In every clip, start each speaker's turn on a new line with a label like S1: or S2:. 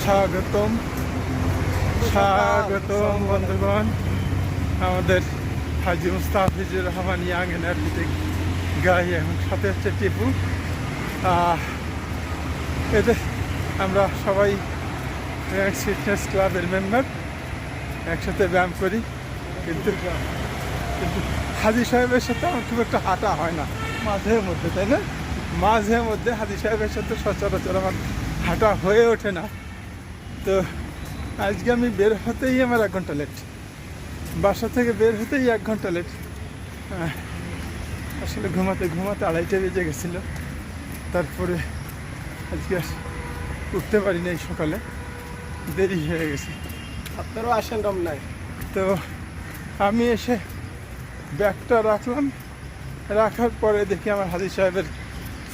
S1: স্বাগতম স্বাগতম বন্ধুগণ আমাদের হাজি মুস্তাফিজুর রহমান ইয়াং এনার্জেটিক গাই এবং সাথে হচ্ছে টিপু। এতে আমরা সবাই ফিটনেস ক্লাবের মেম্বার, একসাথে ব্যায়াম করি। কিন্তু হাজি সাহেবের সাথে আমার খুব একটা হাঁটা হয় না মাঝে মধ্যে, তাই না? মাঝে মধ্যে হাজি সাহেবের সাথে সচরাচর আমার হাঁটা হয়ে ওঠে না। তো আজকে আমি বের হতেই আমার 1 ঘন্টা লেট, বাসা থেকে বের হতেই 1 ঘন্টা লেট। আসলে ঘুমাতে ঘুমাতে 2:30 বেজে গেছিলো। তারপরে আজকে উঠতে পারি নাই, সকালে দেরি হয়ে গেছে।
S2: আপনারও আসেন রমনায়।
S1: তো আমি এসে ব্যাগটা রাখলাম, রাখার পরে দেখি আমার হাজি সাহেবের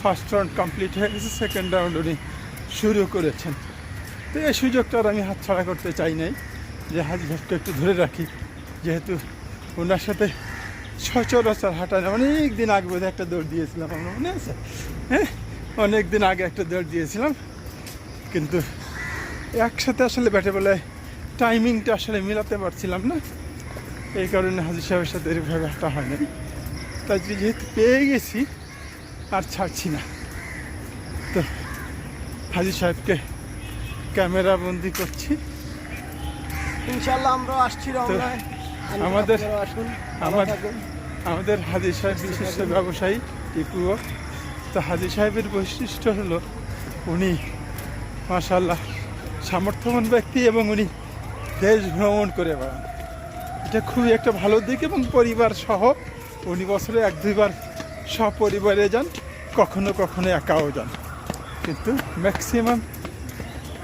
S1: ফার্স্ট রাউন্ড কমপ্লিট হয়ে গেছে, সেকেন্ড রাউন্ড উনি শুরু করেছেন। তো এই সুযোগটা আর আমি হাতছাড়া করতে চাই নাই, যে হাজি সাহেবকে একটু ধরে রাখি, যেহেতু ওনার সাথে সচরাচর হাঁটা যায়। অনেক দিন আগে বোধহয় একটা দৌড় দিয়েছিলাম, আমার মনে আছে। হ্যাঁ, অনেক দিন আগে একটা দৌড় দিয়েছিলাম, কিন্তু একসাথে আসলে ব্যাটে বলে টাইমিংটা আসলে মিলাতে পারছিলাম না। এই কারণে হাজি সাহেবের সাথে এরকমভাবে হাঁটা হয় না। তাই যেহেতু পেয়ে গেছি আর ছাড়ছি না। তো হাজি সাহেবকে ক্যামেরা বন্দি করছি।
S2: ইনশাল্লাহ আমরাও আসছি রমনায়।
S1: আমাদের হাজি সাহেব বিশিষ্ট ব্যবসায়ী টিপুও। তো হাজি সাহেবের বৈশিষ্ট্য হলো উনি মাশাআল্লাহ সামর্থ্যবান ব্যক্তি এবং উনি দেশ ভ্রমণ করে বেড়ান। এটা খুবই একটা ভালো দিক, এবং পরিবার সহ উনি বছরে 1-2 বার সপরিবারে যান, কখনো কখনো একাও যান। কিন্তু ম্যাক্সিমাম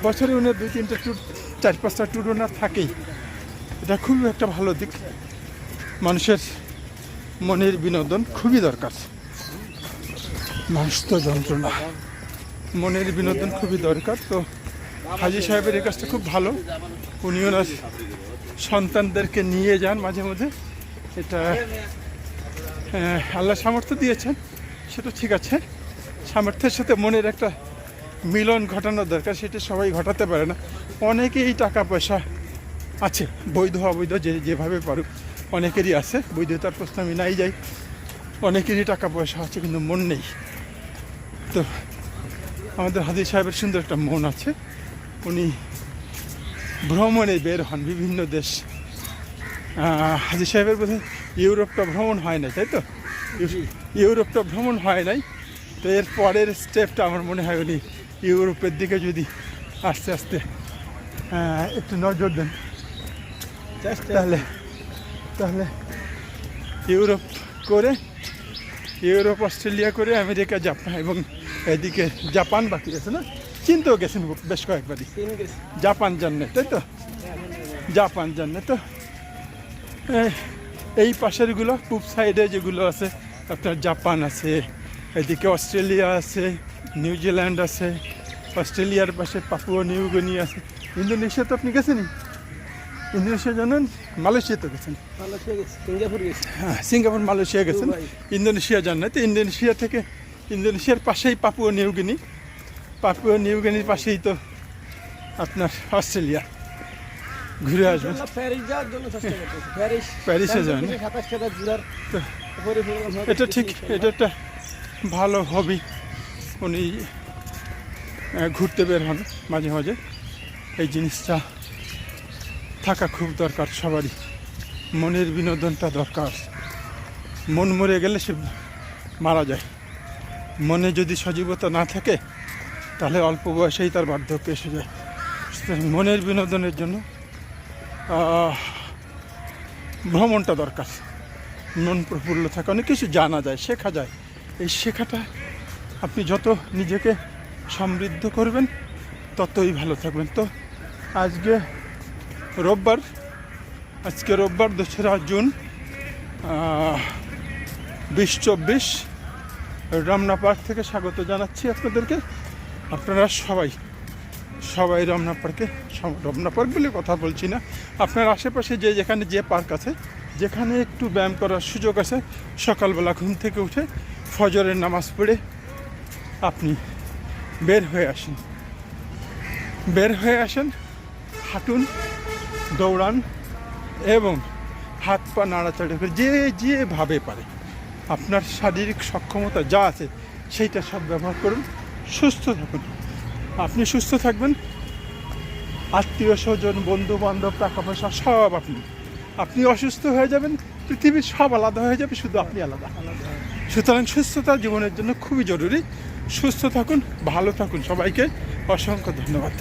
S1: বছরে উনি 2-3টা ট্যুর, 4-5টা ট্যুর ওনার থাকেই। এটা খুবই একটা ভালো দিক। মানুষের মনের বিনোদন খুবই দরকার। মানুষ তো যন্ত্রণা, মনের বিনোদন খুবই দরকার। তো হাজি সাহেবের এই কাজটা খুব ভালো। উনি ওনার সন্তানদেরকে নিয়ে যান মাঝে মধ্যে। এটা আল্লাহ সামর্থ্য দিয়েছেন, সেটা ঠিক আছে। সামর্থ্যের সাথে মনের একটা মিলন ঘটানো দরকার, সেটা সবাই ঘটাতে পারে না। অনেকেই টাকা পয়সা আছে, বৈধ অবৈধ যেভাবে পারুক, অনেকেরই আছে। বৈধতার প্রশ্ন আমি নাই যাই, অনেকেরই টাকা পয়সা আছে কিন্তু মন নেই। তো আমাদের হাজি সাহেবের সুন্দর একটা মন আছে। উনি ভ্রমণে বের হন বিভিন্ন দেশ। হাজি সাহেবের বোধহয় ইউরোপটা ভ্রমণ হয় নাই, তাই তো? ইউরোপটা ভ্রমণ হয় নাই। তো এর পরের স্টেপটা আমার মনে হয় উনি ইউরোপের দিকে যদি আস্তে আস্তে একটু নজর দেন, তাহলে ইউরোপ করে, ইউরোপ অস্ট্রেলিয়া করে আমেরিকা, জাপান, এবং এদিকে জাপান বাকি আছে না? চীনতেও গেছেন বেশ কয়েকবারই। জাপান জাননে, তাই তো? জাপান জাননে। তো এই পাশেরগুলো পূব সাইডে যেগুলো আছে, আপনার জাপান আছে, এদিকে অস্ট্রেলিয়া আছে, নিউজিল্যান্ড আছে, অস্ট্রেলিয়ার পাশে পাপুয়া নিউ গিনি আছে। ইন্দোনেশিয়া তো আপনি গেছেন? ইন্দোনেশিয়া জানেন? মালয়েশিয়া তো গেছেন? হ্যাঁ, সিঙ্গাপুর, মালয়েশিয়া গেছেন, ইন্দোনেশিয়া জানেন। তো ইন্দোনেশিয়া থেকে, ইন্দোনেশিয়ার পাশেই Papua New Guinea, Papua New গিনির পাশেই তো আপনার অস্ট্রেলিয়া। ঘুরে আসবেন। প্যারিসে যান। এটা ঠিক, এটা একটা ভালো হবি। উনি ঘুরতে বের হন মাঝে মাঝে। এই জিনিসটা থাকা খুব দরকার সবারই। মনের বিনোদনটা দরকার। মন মরে গেলে সে মারা যায়। মনে যদি সজীবতা না থাকে, তাহলে অল্প বয়সেই তার বার্ধক্য এসে যায়। মনের বিনোদনের জন্য ভ্রমণটা দরকার। মন প্রফুল্ল থাকে, অনেক কিছু জানা যায়, শেখা যায়। এই শেখাটা আপনি যত নিজেকে সমৃদ্ধ করবেন, ততই ভালো থাকবেন। তো আজকে রোববার 2রা জুন 2024। রমনা পার্ক থেকে স্বাগত জানাচ্ছি আপনাদেরকে। আপনারা সবাই রমনা পার্কে, রমনা পার্ক বলে কথা বলছি না, আপনার আশেপাশে যেখানে যে পার্ক আছে, যেখানে একটু ব্যায়াম করার সুযোগ আছে, সকালবেলা ঘুম থেকে উঠে ফজরের নামাজ পড়ে আপনি বের হয়ে আসেন। বের হয়ে আসেন, হাঁটুন, দৌড়ান এবং হাত পা নাড়াচাড়া করে যেভাবে পারে আপনার শারীরিক সক্ষমতা যা আছে সেইটা সব ব্যবহার করুন। সুস্থ থাকুন। আপনি সুস্থ থাকবেন, আত্মীয় স্বজন, বন্ধু বান্ধব, টাকা পয়সা সব আপনি অসুস্থ হয়ে যাবেন, পৃথিবীর সব আলাদা হয়ে যাবে, শুধু আপনি আলাদা। সুতরাং সুস্থতা জীবনের জন্য খুবই জরুরি। সুস্থ থাকুন, ভালো থাকুন। সবাইকে অসংখ্য ধন্যবাদ।